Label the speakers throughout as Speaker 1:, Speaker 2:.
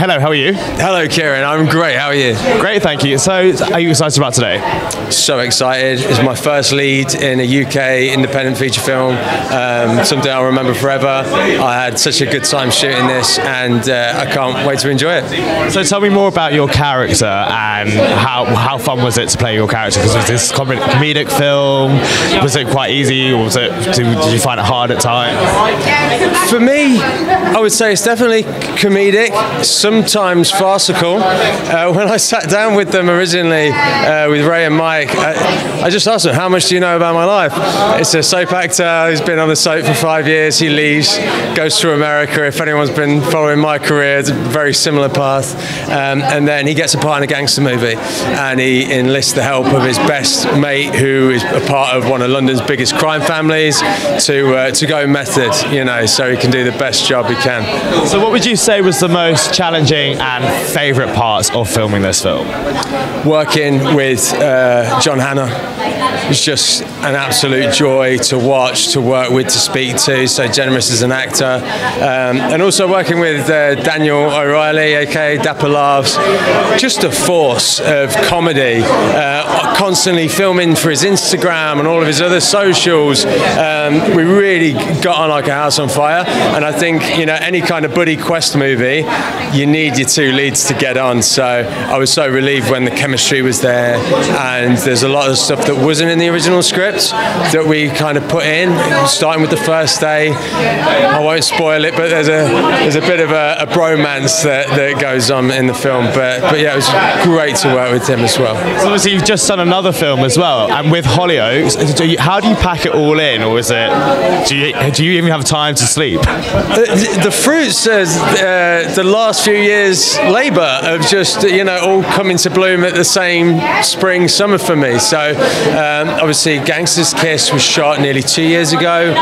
Speaker 1: Hello, how are you?
Speaker 2: Hello, Kieran. I'm great. How are you?
Speaker 1: Great, thank you. So, are you excited about today?
Speaker 2: So excited. It's my first lead in a UK independent feature film. Something I'll remember forever. I had such a good time shooting this, and I can't wait to enjoy it.
Speaker 1: So, tell me more about your character and how fun was it to play your character? Because was this comedic film? Was it quite easy, or did you find it hard at times?
Speaker 2: For me, I would say it's definitely comedic, sometimes farcical. When I sat down with them originally, with Ray and Mike, I just asked them, how much do you know about my life? It's a soap actor who's been on the soap for 5 years. He leaves, goes to America. If anyone's been following my career, it's a very similar path. And then he gets a part in a gangster movie, and he enlists the help of his best mate, who is a part of one of London's biggest crime families, to go method, so he can do the best job he can.
Speaker 1: So what would you say was the most challenging and favourite parts of filming this film?
Speaker 2: Working with John Hannah was just an absolute joy to watch, to work with, to speak to. So generous as an actor, and also working with Daniel O'Reilly, aka Dapper Laughs, just a force of comedy. Constantly filming for his Instagram and all of his other socials. We really got on like a house on fire, and I think any kind of buddy quest movie, you need your two leads to get on. So I was so relieved when the chemistry was there, and there's a lot of stuff that wasn't in the original script that we kind of put in, starting with the first day. I won't spoil it, but there's a bit of a bromance that goes on in the film. But yeah, it was great to work with him as well.
Speaker 1: So obviously you've just done another film as well, and with Hollyoaks, how do you pack it all in, or is it? Do you even have time to sleep?
Speaker 2: The fruits of the last few years' labour of just all coming to bloom at the same spring summer for me. So obviously Gangster's Kiss was shot nearly 2 years ago,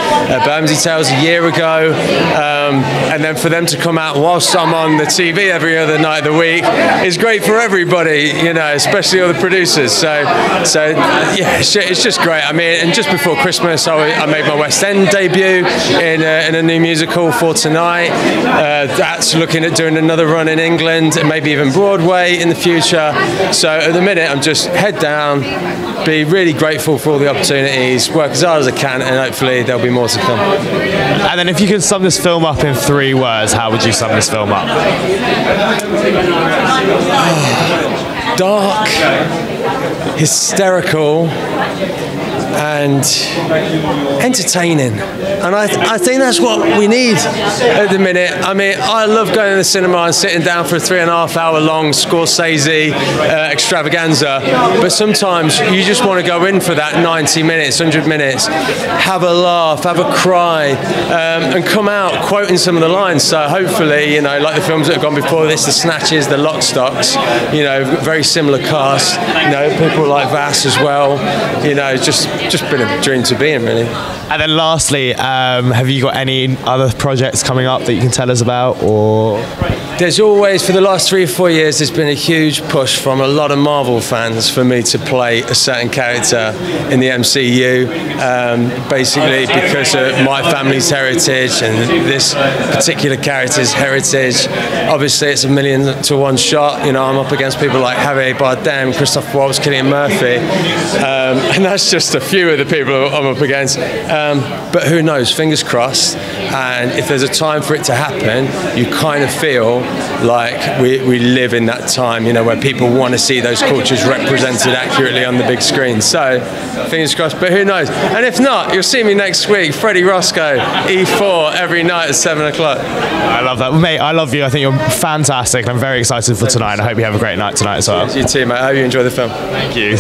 Speaker 2: Bermondsey Tales a year ago, and then for them to come out whilst I'm on the TV every other night of the week is great for everybody, especially all the producers. So yeah, it's just great. I mean, and just before Christmas, I made my West End debut in a new musical for tonight. That's looking at doing another run in England and maybe even Broadway in the future. So at the minute, I'm just head down, be really grateful for all the opportunities, work as hard as I can, and hopefully there'll be more to come.
Speaker 1: And then if you could sum this film up in 3 words, how would you sum this film up?
Speaker 2: Dark, hysterical, and entertaining. And I think that's what we need at the minute. I mean, I love going to the cinema and sitting down for a 3.5 hour long Scorsese extravaganza, but sometimes you just want to go in for that 90 minutes, 100 minutes, have a laugh, have a cry, and come out quoting some of the lines. So hopefully, like the films that have gone before this, the Snatches, the Lock Stocks, very similar cast, people like Vass as well, just been a dream to be in, really.
Speaker 1: And then lastly, have you got any other projects coming up that you can tell us about, or?
Speaker 2: There's always, for the last 3 or 4 years, there's been a huge push from a lot of Marvel fans for me to play a certain character in the MCU, basically because of my family's heritage and this particular character's heritage. Obviously, it's a 1,000,000 to 1 shot. I'm up against people like Javier Bardem, Christoph Waltz, Cillian Murphy, and that's just a few of the people I'm up against. But who knows? Fingers crossed. And if there's a time for it to happen, you kind of feel like we live in that time, where people want to see those cultures represented accurately on the big screen. So, fingers crossed, but who knows? And if not, you'll see me next week, Freddie Roscoe, E4, every night at 7 o'clock.
Speaker 1: I love that. Mate, I love you. I think you're fantastic. I'm very excited for tonight. I hope you have a great night tonight as well.
Speaker 2: You too, mate. I hope you enjoy the film.
Speaker 1: Thank you.